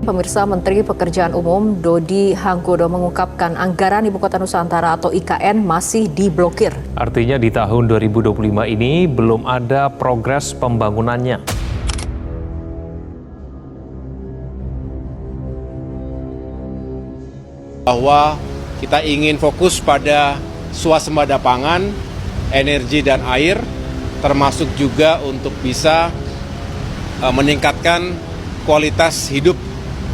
Pemirsa, Menteri Pekerjaan Umum Dodi Hanggodo mengungkapkan anggaran Ibu Kota Nusantara atau IKN masih diblokir. Artinya di tahun 2025 ini belum ada progres pembangunannya. Bahwa kita ingin fokus pada swasembada pangan, energi dan air, termasuk juga untuk bisa meningkatkan kualitas hidup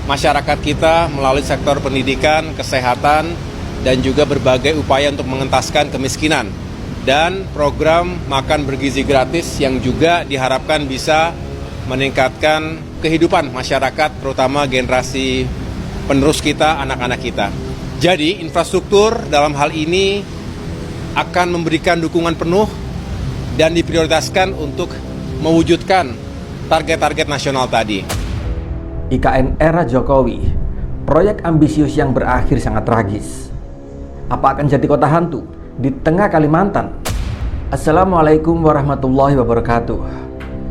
masyarakat kita melalui sektor pendidikan, kesehatan, dan juga berbagai upaya untuk mengentaskan kemiskinan. Dan program makan bergizi gratis yang juga diharapkan bisa meningkatkan kehidupan masyarakat, terutama generasi penerus kita, anak-anak kita. Jadi infrastruktur dalam hal ini akan memberikan dukungan penuh dan diprioritaskan untuk mewujudkan target-target nasional tadi. IKN era Jokowi, proyek ambisius yang berakhir sangat tragis. Apa akan jadi kota hantu di tengah Kalimantan? Assalamualaikum warahmatullahi wabarakatuh.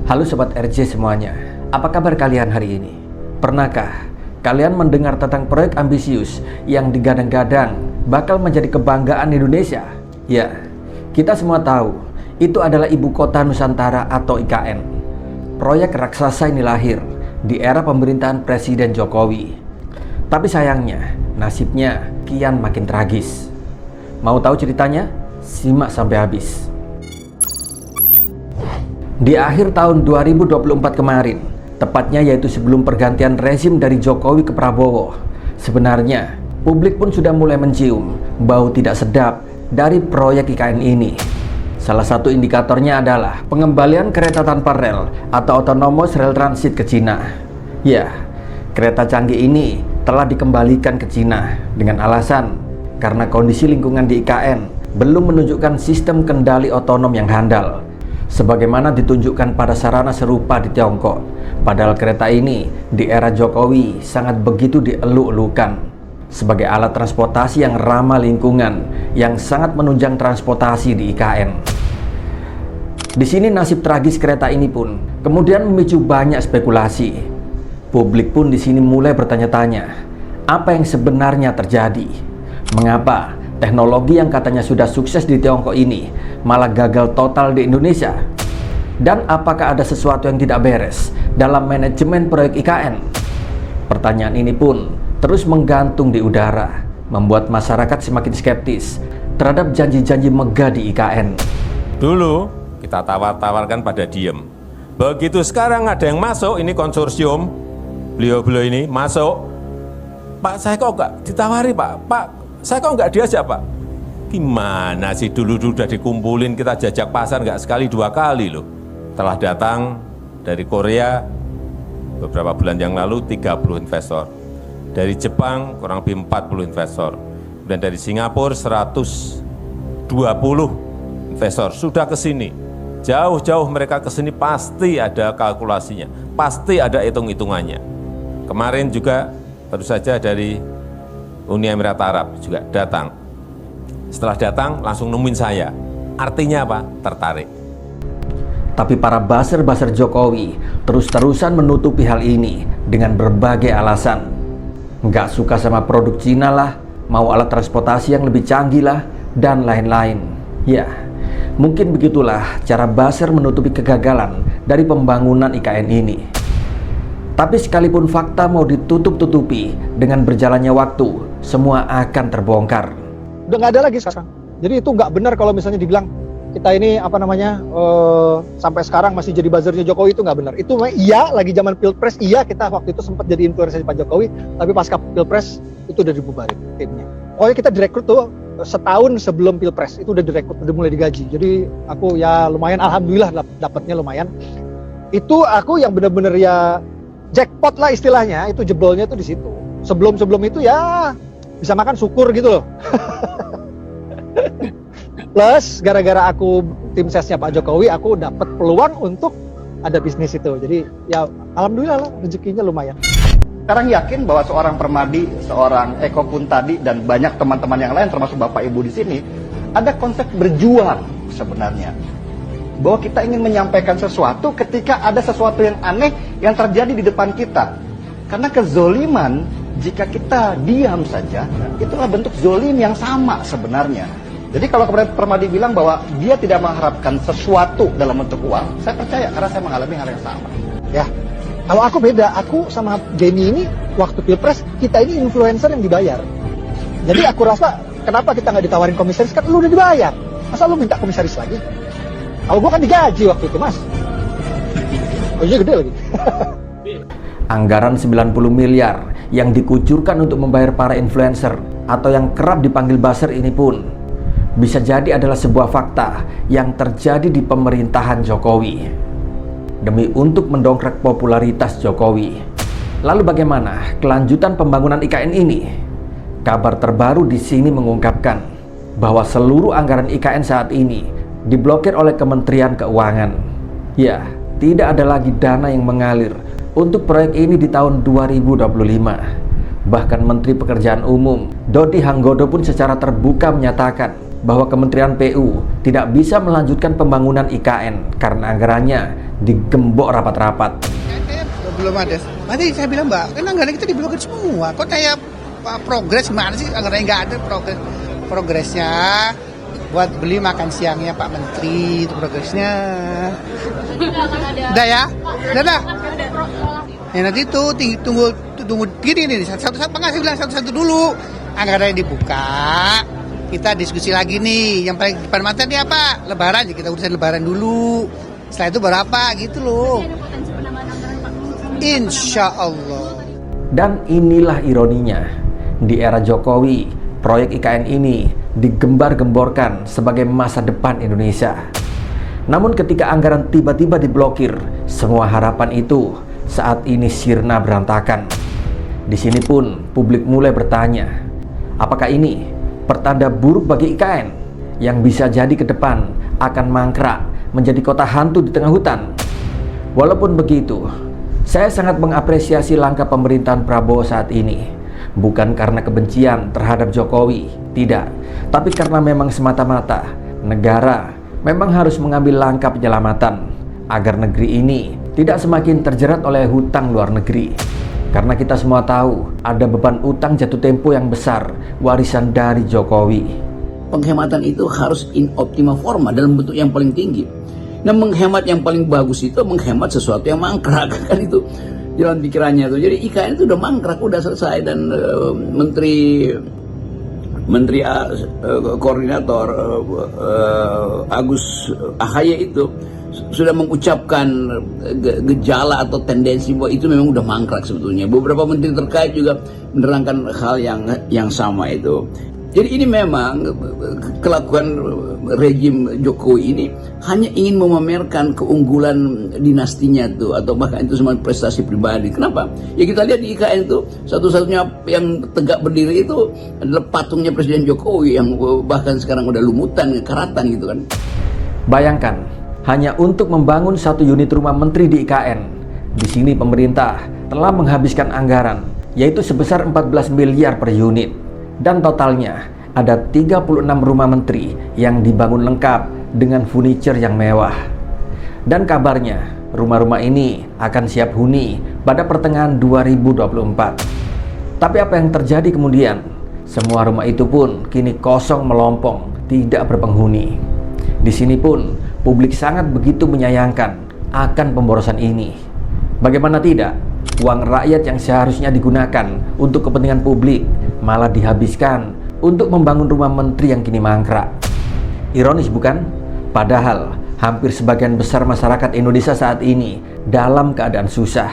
Halo Sobat RJ semuanya, apa kabar kalian hari ini? Pernahkah kalian mendengar tentang proyek ambisius yang digadang-gadang bakal menjadi kebanggaan Indonesia? Ya, kita semua tahu itu adalah Ibu Kota Nusantara atau IKN. Proyek raksasa ini lahir di era pemerintahan Presiden Jokowi. Tapi sayangnya, nasibnya kian makin tragis. Mau tahu ceritanya? Simak sampai habis. Di akhir tahun 2024 kemarin, tepatnya yaitu sebelum pergantian rezim dari Jokowi ke Prabowo, sebenarnya publik pun sudah mulai mencium bau tidak sedap dari proyek IKN ini. Salah satu indikatornya adalah pengembalian kereta tanpa rel atau autonomous rail transit ke Cina. Ya, kereta canggih ini telah dikembalikan ke Cina dengan alasan karena kondisi lingkungan di IKN belum menunjukkan sistem kendali otonom yang handal, sebagaimana ditunjukkan pada sarana serupa di Tiongkok. Padahal kereta ini di era Jokowi sangat begitu dieluk-elukan sebagai alat transportasi yang ramah lingkungan, yang sangat menunjang transportasi di IKN. Di sini nasib tragis kereta ini pun kemudian memicu banyak spekulasi. Publik pun di sini mulai bertanya-tanya, apa yang sebenarnya terjadi? Mengapa teknologi yang katanya sudah sukses di Tiongkok ini malah gagal total di Indonesia? Dan apakah ada sesuatu yang tidak beres dalam manajemen proyek IKN? Pertanyaan ini pun terus menggantung di udara, membuat masyarakat semakin skeptis terhadap janji-janji megah di IKN. Dulu kita tawar-tawarkan pada diem. Begitu sekarang ada yang masuk, ini konsorsium, beliau-beliau ini masuk. Pak, saya kok nggak ditawari Pak? Pak, saya kok nggak diajak Pak? Gimana sih dulu udah dikumpulin, kita jajak pasar nggak sekali dua kali loh. Telah datang dari Korea beberapa bulan yang lalu 30 investor. Dari Jepang kurang lebih 40 investor, dan dari Singapura 120 investor sudah ke sini. Jauh-jauh mereka ke sini pasti ada kalkulasinya, pasti ada hitung-hitungannya. Kemarin juga baru saja dari Uni Emirat Arab juga datang. Setelah datang langsung nemuin saya. Artinya apa? Tertarik. Tapi para buzzer-buzzer Jokowi terus-terusan menutupi hal ini dengan berbagai alasan. Nggak suka sama produk Cina lah, mau alat transportasi yang lebih canggih lah, dan lain-lain. Ya, mungkin begitulah cara buzzer menutupi kegagalan dari pembangunan IKN ini. Tapi sekalipun fakta mau ditutup-tutupi, dengan berjalannya waktu, semua akan terbongkar. Udah nggak ada lagi sekarang. Jadi itu nggak benar kalau misalnya dibilang kita ini sampai sekarang masih jadi buzzernya Jokowi, itu nggak benar. Itu iya lagi zaman Pilpres, iya kita waktu itu sempat jadi influencer Pak Jokowi, tapi pasca Pilpres itu udah dibubarin timnya. Pokoknya kita direkrut tuh setahun sebelum Pilpres, itu udah direkrut, udah mulai digaji. Jadi aku ya lumayan, alhamdulillah dapatnya lumayan. Itu aku yang benar-benar ya jackpot lah istilahnya, itu jebolnya tuh di situ. Sebelum itu ya bisa makan syukur gitu loh. Plus gara-gara aku tim sesnya Pak Jokowi, aku dapat peluang untuk ada bisnis itu. Jadi ya alhamdulillah lah, rezekinya lumayan. Sekarang yakin bahwa seorang Permadi, seorang Eko Kuntadi, dan banyak teman-teman yang lain termasuk Bapak Ibu di sini, ada konsep berjuang sebenarnya. Bahwa kita ingin menyampaikan sesuatu ketika ada sesuatu yang aneh yang terjadi di depan kita. Karena kezoliman, jika kita diam saja, itulah bentuk zolim yang sama sebenarnya. Jadi kalau kemudian Permadi bilang bahwa dia tidak mengharapkan sesuatu dalam bentuk uang, saya percaya karena saya mengalami hal yang sama. Ya, kalau aku beda, aku sama Denny ini waktu pilpres kita ini influencer yang dibayar. Jadi aku rasa kenapa kita nggak ditawarin komisaris, kan lu udah dibayar, masa lu minta komisaris lagi? Kalau gua kan digaji waktu itu, Mas. Gajinya gede lagi. Anggaran 90 miliar yang dikucurkan untuk membayar para influencer atau yang kerap dipanggil buzzer ini pun bisa jadi adalah sebuah fakta yang terjadi di pemerintahan Jokowi demi untuk mendongkrak popularitas Jokowi. Lalu bagaimana kelanjutan pembangunan IKN ini? Kabar terbaru di sini mengungkapkan bahwa seluruh anggaran IKN saat ini diblokir oleh Kementerian Keuangan. Ya, tidak ada lagi dana yang mengalir untuk proyek ini di tahun 2025. Bahkan Menteri Pekerjaan Umum Dodi Hanggodo pun secara terbuka menyatakan bahwa Kementerian PU tidak bisa melanjutkan pembangunan IKN karena anggarannya digembok rapat-rapat. Belum ada. Tadi saya bilang, Mbak, kan anggaran kita diblokir semua. Kok kayak progres gimana sih? Anggarannya nggak ada progresnya. Buat beli makan siangnya Pak Menteri, itu progresnya. Udah ya? Udah dah. Ya nanti itu tunggu gini nih, satu-satu saya bilang satu-satu dulu. Anggarannya dibuka. Kita diskusi lagi nih, yang paling depan mata nih apa? Lebaran, ya kita urusan lebaran dulu. Setelah itu berapa gitu loh. Insya Allah. Dan inilah ironinya, di era Jokowi, proyek IKN ini digembar-gemborkan sebagai masa depan Indonesia. Namun ketika anggaran tiba-tiba diblokir, semua harapan itu saat ini sirna berantakan. Di sini pun publik mulai bertanya, apakah ini pertanda buruk bagi IKN yang bisa jadi ke depan akan mangkrak menjadi kota hantu di tengah hutan? Walaupun begitu, saya sangat mengapresiasi langkah pemerintahan Prabowo saat ini. Bukan karena kebencian terhadap Jokowi, tidak, tapi karena memang semata-mata negara memang harus mengambil langkah penyelamatan agar negeri ini tidak semakin terjerat oleh hutang luar negeri. Karena kita semua tahu ada beban utang jatuh tempo yang besar warisan dari Jokowi. Penghematan itu harus in optima forma dalam bentuk yang paling tinggi. Nah, menghemat yang paling bagus itu menghemat sesuatu yang mangkrak, kan itu jalan pikirannya tuh. Jadi IKN itu udah mangkrak, udah selesai, dan menteri koordinator Agus Ahaye itu sudah mengucapkan gejala atau tendensi bahwa itu memang udah mangkrak sebetulnya. Beberapa menteri terkait juga menerangkan hal yang sama itu. Jadi ini memang kelakuan rejim Jokowi ini hanya ingin memamerkan keunggulan dinastinya tuh, atau bahkan itu semua prestasi pribadi. Kenapa? Ya kita lihat di IKN itu satu-satunya yang tegak berdiri itu adalah patungnya Presiden Jokowi yang bahkan sekarang udah lumutan, karatan gitu kan. Bayangkan, hanya untuk membangun satu unit rumah menteri di IKN. Di sini pemerintah telah menghabiskan anggaran yaitu sebesar 14 miliar per unit. Dan totalnya ada 36 rumah menteri yang dibangun lengkap dengan furniture yang mewah. Dan kabarnya rumah-rumah ini akan siap huni pada pertengahan 2024. Tapi apa yang terjadi kemudian? Semua rumah itu pun kini kosong melompong, tidak berpenghuni. Di sini pun publik sangat begitu menyayangkan akan pemborosan ini. Bagaimana tidak? Uang rakyat yang seharusnya digunakan untuk kepentingan publik malah dihabiskan untuk membangun rumah menteri yang kini mangkrak. Ironis bukan? Padahal hampir sebagian besar masyarakat Indonesia saat ini dalam keadaan susah.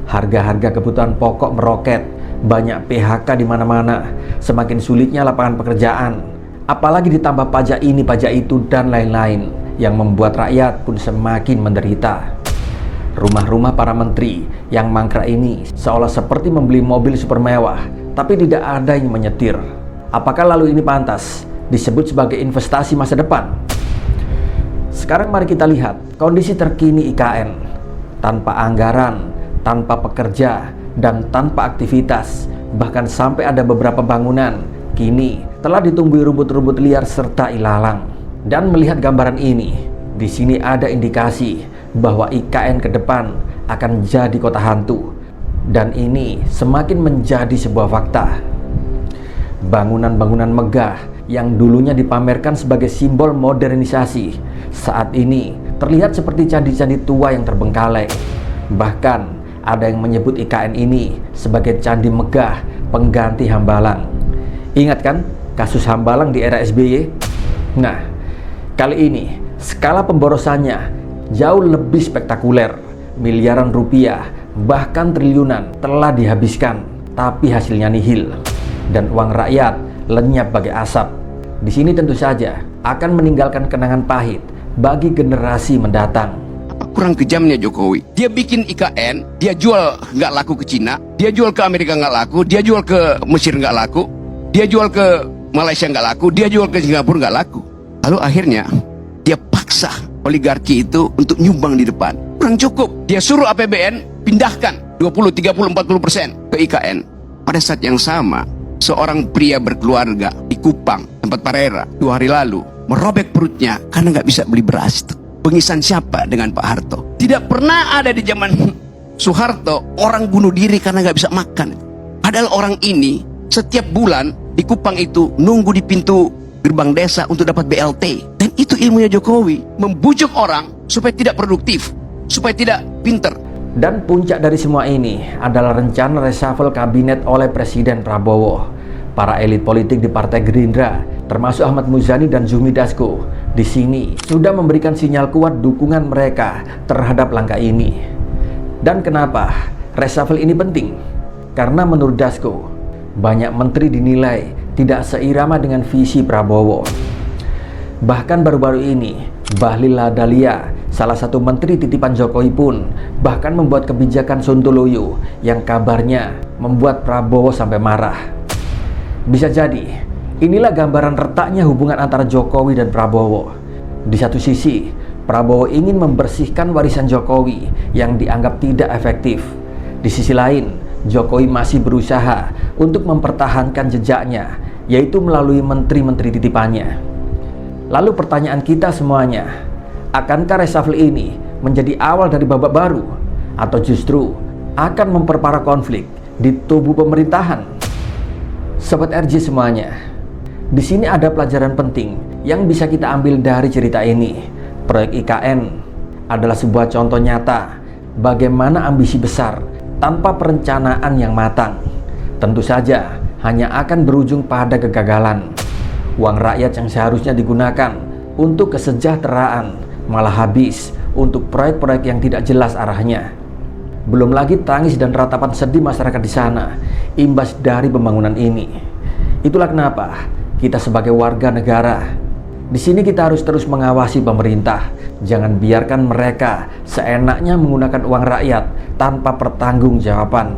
Harga-harga kebutuhan pokok meroket, banyak PHK di mana-mana, semakin sulitnya lapangan pekerjaan. Apalagi ditambah pajak ini, pajak itu, dan lain-lain yang membuat rakyat pun semakin menderita. Rumah-rumah para menteri yang mangkrak ini seolah seperti membeli mobil super mewah, tapi tidak ada yang menyetir. Apakah lalu ini pantas disebut sebagai investasi masa depan? Sekarang mari kita lihat kondisi terkini IKN. Tanpa anggaran, tanpa pekerja, dan tanpa aktivitas, bahkan sampai ada beberapa bangunan kini telah ditumbuhi rumput-rumput liar serta ilalang. Dan melihat gambaran ini, di sini ada indikasi bahwa IKN ke depan akan jadi kota hantu. Dan ini semakin menjadi sebuah fakta. Bangunan-bangunan megah yang dulunya dipamerkan sebagai simbol modernisasi, saat ini terlihat seperti candi-candi tua yang terbengkalai. Bahkan ada yang menyebut IKN ini sebagai candi megah pengganti Hambalang. Ingat kan kasus Hambalang di era SBY? Nah, kali ini skala pemborosannya jauh lebih spektakuler. Miliaran rupiah, bahkan triliunan telah dihabiskan, tapi hasilnya nihil. Dan uang rakyat lenyap bagai asap. Di sini tentu saja akan meninggalkan kenangan pahit bagi generasi mendatang. Apa kurang kejamnya Jokowi? Dia bikin IKN, dia jual nggak laku ke Cina, dia jual ke Amerika nggak laku, dia jual ke Mesir nggak laku, dia jual ke Malaysia nggak laku, dia jual ke Singapura nggak laku. Lalu akhirnya dia paksa oligarki itu untuk nyumbang di depan. Kurang cukup. Dia suruh APBN pindahkan 20, 30, 40% ke IKN. Pada saat yang sama, seorang pria berkeluarga di Kupang, tempat Parera, 2 hari lalu merobek perutnya karena nggak bisa beli beras. Pengisan siapa dengan Pak Harto? Tidak pernah ada di zaman Soeharto orang bunuh diri karena nggak bisa makan. Padahal orang ini setiap bulan di Kupang itu nunggu di pintu gerbang desa untuk dapat BLT. Dan itu ilmunya Jokowi, membujuk orang supaya tidak produktif, supaya tidak pinter. Dan puncak dari semua ini adalah rencana reshuffle kabinet oleh Presiden Prabowo. Para elit politik di Partai Gerindra, termasuk Ahmad Muzani dan Zumi Dasko, di sini sudah memberikan sinyal kuat dukungan mereka terhadap langkah ini. Dan kenapa reshuffle ini penting? Karena menurut Dasko, banyak menteri dinilai tidak seirama dengan visi Prabowo. Bahkan baru-baru ini, Bahlil Lahadalia, salah satu menteri titipan Jokowi pun bahkan membuat kebijakan sontoloyo yang kabarnya membuat Prabowo sampai marah. Bisa jadi, inilah gambaran retaknya hubungan antara Jokowi dan Prabowo. Di satu sisi, Prabowo ingin membersihkan warisan Jokowi yang dianggap tidak efektif. Di sisi lain, Jokowi masih berusaha untuk mempertahankan jejaknya, yaitu melalui menteri-menteri titipannya. Lalu pertanyaan kita semuanya, akankah reshuffle ini menjadi awal dari babak baru? Atau justru akan memperparah konflik di tubuh pemerintahan? Sobat RJ semuanya, di sini ada pelajaran penting yang bisa kita ambil dari cerita ini. Proyek IKN adalah sebuah contoh nyata bagaimana ambisi besar tanpa perencanaan yang matang tentu saja hanya akan berujung pada kegagalan. Uang rakyat yang seharusnya digunakan untuk kesejahteraan malah habis untuk proyek-proyek yang tidak jelas arahnya. Belum lagi tangis dan ratapan sedih masyarakat di sana imbas dari pembangunan ini. Itulah kenapa kita sebagai warga negara di sini kita harus terus mengawasi pemerintah. Jangan biarkan mereka seenaknya menggunakan uang rakyat tanpa pertanggungjawaban.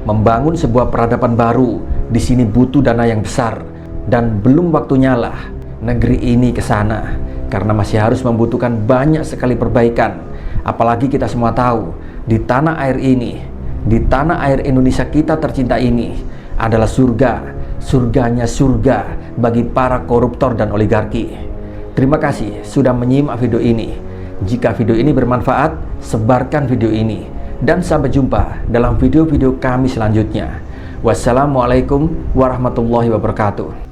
Membangun sebuah peradaban baru di sini butuh dana yang besar dan belum waktunya lah negeri ini ke sana karena masih harus membutuhkan banyak sekali perbaikan. Apalagi kita semua tahu di tanah air ini, di tanah air Indonesia kita tercinta ini adalah surga, surganya surga bagi para koruptor dan oligarki. Terima kasih sudah menyimak video ini. Jika video ini bermanfaat, sebarkan video ini. Dan sampai jumpa dalam video-video kami selanjutnya. Wassalamualaikum warahmatullahi wabarakatuh.